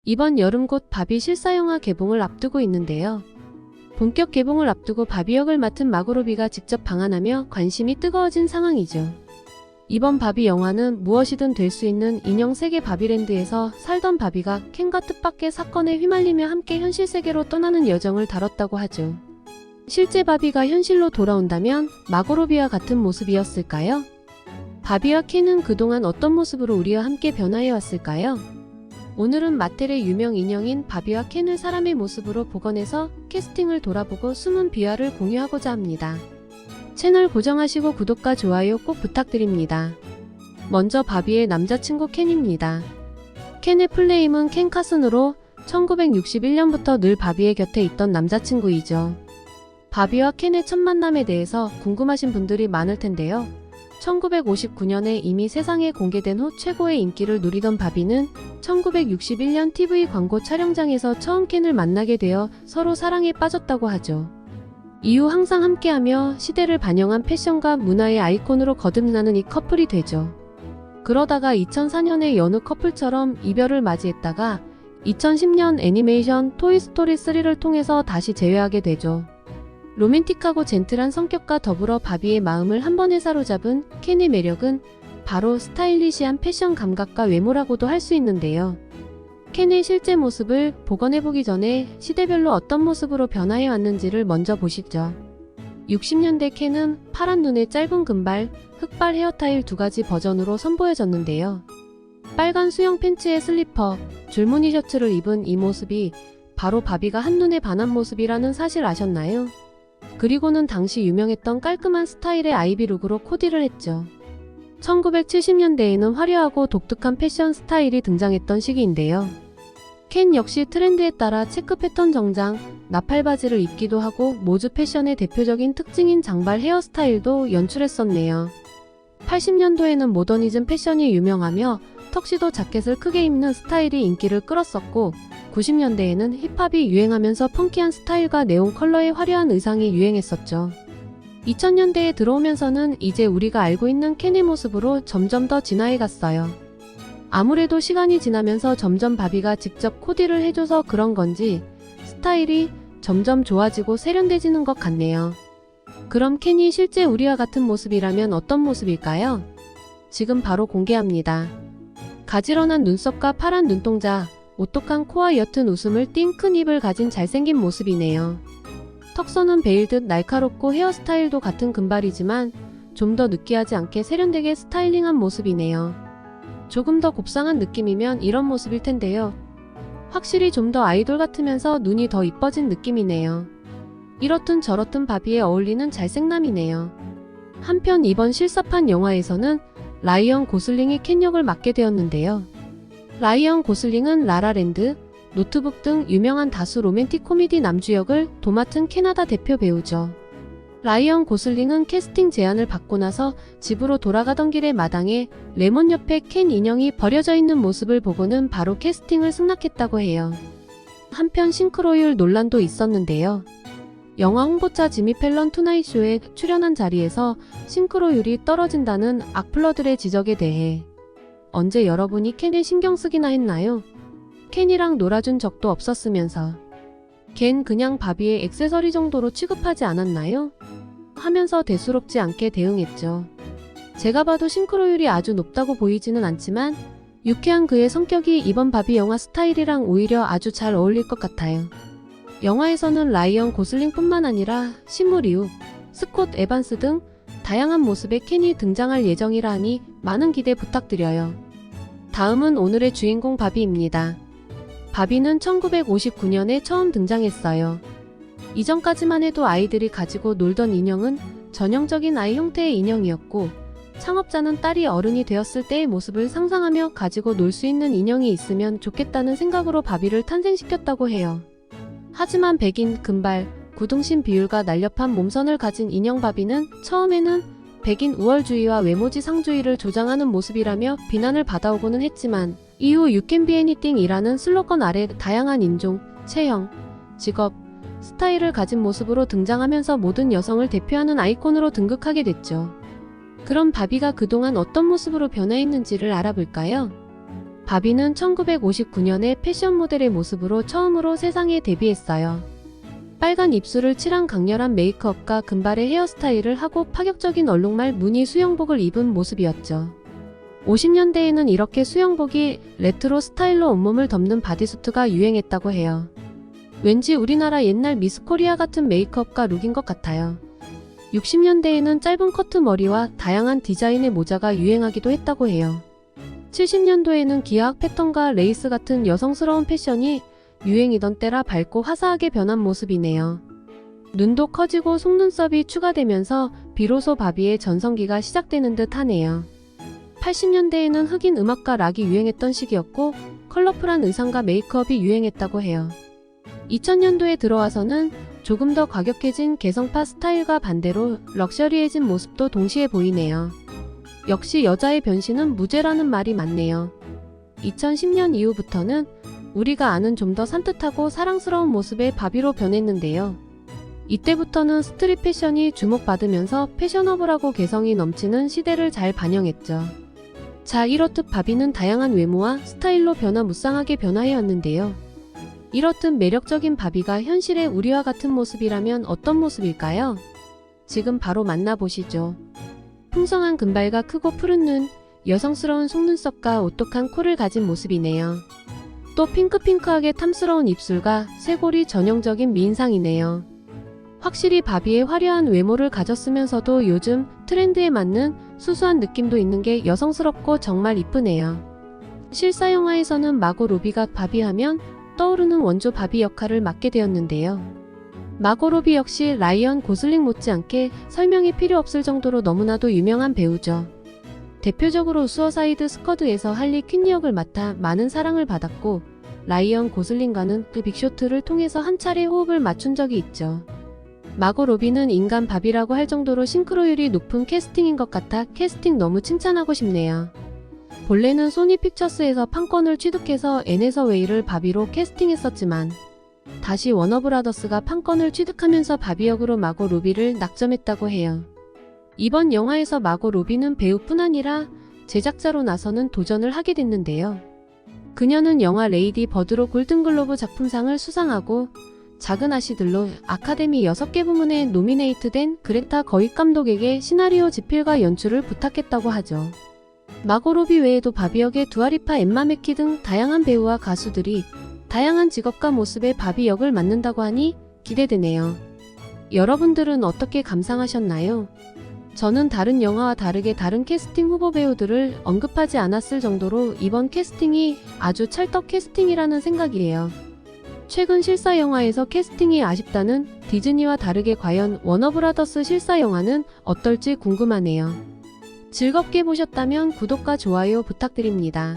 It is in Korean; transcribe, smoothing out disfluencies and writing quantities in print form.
이번 여름 곧 바비 실사영화 개봉을 앞두고 있는데요. 본격 개봉을 앞두고 바비 역을 맡은 마고로비가 직접 방한하며 관심이 뜨거워진 상황이죠. 이번 바비 영화는 무엇이든 될 수 있는 인형 세계 바비랜드에서 살던 바비가 켄과 뜻밖의 사건에 휘말리며 함께 현실 세계로 떠나는 여정을 다뤘다고 하죠. 실제 바비가 현실로 돌아온다면 마고로비와 같은 모습이었을까요? 바비와 켄은 그동안 어떤 모습으로 우리와 함께 변화해 왔을까요? 오늘은 마텔의 유명 인형인 바비와 켄을 사람의 모습으로 복원해서 캐스팅을 돌아보고 숨은 비화를 공유하고자 합니다. 채널 고정하시고 구독과 좋아요 꼭 부탁드립니다. 먼저 바비의 남자친구 켄입니다. 켄의 풀네임은 켄 카슨으로 1961년부터 늘 바비의 곁에 있던 남자친구이죠. 바비와 켄의 첫 만남에 대해서 궁금하신 분들이 많을 텐데요. 1959년에 이미 세상에 공개된 후 최고의 인기를 누리던 바비는 1961년 TV 광고 촬영장에서 처음 켄을 만나게 되어 서로 사랑에 빠졌다고 하죠. 이후 항상 함께하며 시대를 반영한 패션과 문화의 아이콘으로 거듭나는 이 커플이 되죠. 그러다가 2004년에 여느 커플처럼 이별을 맞이했다가 2010년 애니메이션 토이스토리 3를 통해서 다시 재회하게 되죠. 로맨틱하고 젠틀한 성격과 더불어 바비의 마음을 한 번에 사로잡은 켄의 매력은 바로 스타일리시한 패션 감각과 외모라고도 할 수 있는데요. 켄의 실제 모습을 복원해보기 전에 시대별로 어떤 모습으로 변화해 왔는지를 먼저 보시죠. 60년대 켄은 파란 눈에 짧은 금발, 흑발 헤어타일 두 가지 버전으로 선보여졌는데요. 빨간 수영 팬츠에 슬리퍼, 줄무늬 셔츠를 입은 이 모습이 바로 바비가 한눈에 반한 모습이라는 사실 아셨나요? 그리고는 당시 유명했던 깔끔한 스타일의 아이비 룩으로 코디를 했죠. 1970년대에는 화려하고 독특한 패션 스타일이 등장했던 시기인데요. 켄 역시 트렌드에 따라 체크 패턴 정장, 나팔 바지를 입기도 하고 모즈 패션의 대표적인 특징인 장발 헤어스타일도 연출했었네요. 80년도에는 모더니즘 패션이 유명하며 턱시도 자켓을 크게 입는 스타일이 인기를 끌었었고 90년대에는 힙합이 유행하면서 펑키한 스타일과 네온 컬러의 화려한 의상이 유행했었죠. 2000년대에 들어오면서는 이제 우리가 알고 있는 켄의 모습으로 점점 더 진화해 갔어요. 아무래도 시간이 지나면서 점점 바비가 직접 코디를 해줘서 그런 건지 스타일이 점점 좋아지고 세련돼지는 것 같네요. 그럼 켄이 실제 우리와 같은 모습이라면 어떤 모습일까요? 지금 바로 공개합니다. 가지런한 눈썹과 파란 눈동자, 오똑한 코와 옅은 웃음을 띤 큰 입을 가진 잘생긴 모습이네요. 턱선은 베일듯 날카롭고 헤어스타일도 같은 금발이지만 좀 더 느끼하지 않게 세련되게 스타일링한 모습이네요. 조금 더 곱상한 느낌이면 이런 모습일 텐데요. 확실히 좀 더 아이돌 같으면서 눈이 더 이뻐진 느낌이네요. 이렇든 저렇든 바비에 어울리는 잘생남이네요. 한편 이번 실사판 영화에서는 라이언 고슬링이 켄 역을 맡게 되었는데요. 라이언 고슬링은 라라랜드, 노트북 등 유명한 다수 로맨틱 코미디 남주 역을 도맡은 캐나다 대표 배우죠. 라이언 고슬링은 캐스팅 제안을 받고 나서 집으로 돌아가던 길의 마당에 레몬 옆에 켄 인형이 버려져 있는 모습을 보고는 바로 캐스팅을 승낙했다고 해요. 한편 싱크로율 논란도 있었는데요. 영화 홍보차 지미 펠런 투나잇쇼에 출연한 자리에서 싱크로율이 떨어진다는 악플러들의 지적에 대해 언제 여러분이 켄에 신경 쓰기나 했나요? 켄이랑 놀아준 적도 없었으면서 걘 그냥 바비의 액세서리 정도로 취급하지 않았나요? 하면서 대수롭지 않게 대응했죠. 제가 봐도 싱크로율이 아주 높다고 보이지는 않지만 유쾌한 그의 성격이 이번 바비 영화 스타일이랑 오히려 아주 잘 어울릴 것 같아요. 영화에서는 라이언 고슬링뿐만 아니라 시무 리우, 스콧 에반스 등 다양한 모습의 켄이 등장할 예정이라 하니 많은 기대 부탁드려요. 다음은 오늘의 주인공 바비입니다. 바비는 1959년에 처음 등장했어요. 이전까지만 해도 아이들이 가지고 놀던 인형은 전형적인 아이 형태의 인형이었고 창업자는 딸이 어른이 되었을 때의 모습을 상상하며 가지고 놀 수 있는 인형이 있으면 좋겠다는 생각으로 바비를 탄생시켰다고 해요. 하지만 백인, 금발, 구등신 비율과 날렵한 몸선을 가진 인형 바비는 처음에는 백인 우월주의와 외모지상주의를 조장하는 모습이라며 비난을 받아오고는 했지만 이후 You Can Be Anything 이라는 슬로건 아래 다양한 인종, 체형, 직업, 스타일을 가진 모습으로 등장하면서 모든 여성을 대표하는 아이콘으로 등극하게 됐죠. 그럼 바비가 그동안 어떤 모습으로 변화했는지를 알아볼까요? 바비는 1959년에 패션 모델의 모습으로 처음으로 세상에 데뷔했어요. 빨간 입술을 칠한 강렬한 메이크업과 금발의 헤어스타일을 하고 파격적인 얼룩말 무늬 수영복을 입은 모습이었죠. 50년대에는 이렇게 수영복이 레트로 스타일로 온몸을 덮는 바디수트가 유행했다고 해요. 왠지 우리나라 옛날 미스 코리아 같은 메이크업과 룩인 것 같아요. 60년대에는 짧은 커트 머리와 다양한 디자인의 모자가 유행하기도 했다고 해요. 70년도에는 기하학 패턴과 레이스 같은 여성스러운 패션이 유행이던 때라 밝고 화사하게 변한 모습이네요. 눈도 커지고 속눈썹이 추가되면서 비로소 바비의 전성기가 시작되는 듯 하네요. 80년대에는 흑인 음악과 락이 유행했던 시기였고 컬러풀한 의상과 메이크업이 유행했다고 해요. 2000년도에 들어와서는 조금 더 과격해진 개성파 스타일과 반대로 럭셔리해진 모습도 동시에 보이네요. 역시 여자의 변신은 무죄라는 말이 맞네요. 2010년 이후부터는 우리가 아는 좀 더 산뜻하고 사랑스러운 모습의 바비로 변했는데요. 이때부터는 스트릿 패션이 주목받으면서 패셔너블하고 개성이 넘치는 시대를 잘 반영했죠. 자, 이렇듯 바비는 다양한 외모와 스타일로 변화무쌍하게 변화해왔는데요. 이렇듯 매력적인 바비가 현실의 우리와 같은 모습이라면 어떤 모습일까요? 지금 바로 만나보시죠. 풍성한 금발과 크고 푸른 눈, 여성스러운 속눈썹과 오똑한 코를 가진 모습이네요. 또 핑크핑크하게 탐스러운 입술과 쇄골이 전형적인 미인상이네요. 확실히 바비의 화려한 외모를 가졌으면서도 요즘 트렌드에 맞는 수수한 느낌도 있는 게 여성스럽고 정말 이쁘네요. 실사 영화에서는 마고 로비가 바비 하면 떠오르는 원조 바비 역할을 맡게 되었는데요. 마고 로비 역시 라이언 고슬링 못지않게 설명이 필요 없을 정도로 너무나도 유명한 배우죠. 대표적으로 수어사이드 스쿼드에서 할리 퀸 역을 맡아 많은 사랑을 받았고 라이언 고슬링과는 그 빅쇼트를 통해서 한 차례 호흡을 맞춘 적이 있죠. 마고 로비는 인간 바비라고 할 정도로 싱크로율이 높은 캐스팅인 것 같아 캐스팅 너무 칭찬하고 싶네요. 본래는 소니 픽처스에서 판권을 취득해서 앤에서 웨이를 바비로 캐스팅했었지만 다시 워너브라더스가 판권을 취득하면서 바비 역으로 마고 로비를 낙점했다고 해요. 이번 영화에서 마고 로비는 배우뿐 아니라 제작자로 나서는 도전을 하게 됐는데요. 그녀는 영화 레이디 버드로 골든글로브 작품상을 수상하고 작은 아시들로 아카데미 6개 부문에 노미네이트된 그레타 거익 감독에게 시나리오 집필과 연출을 부탁했다고 하죠. 마고 로비 외에도 바비 역의 두아리파, 엠마 맥키 등 다양한 배우와 가수들이 다양한 직업과 모습의 바비 역을 맡는다고 하니 기대되네요. 여러분들은 어떻게 감상하셨나요? 저는 다른 영화와 다르게 다른 캐스팅 후보 배우들을 언급하지 않았을 정도로 이번 캐스팅이 아주 찰떡 캐스팅이라는 생각이에요. 최근 실사 영화에서 캐스팅이 아쉽다는 디즈니와 다르게 과연 워너브라더스 실사 영화는 어떨지 궁금하네요. 즐겁게 보셨다면 구독과 좋아요 부탁드립니다.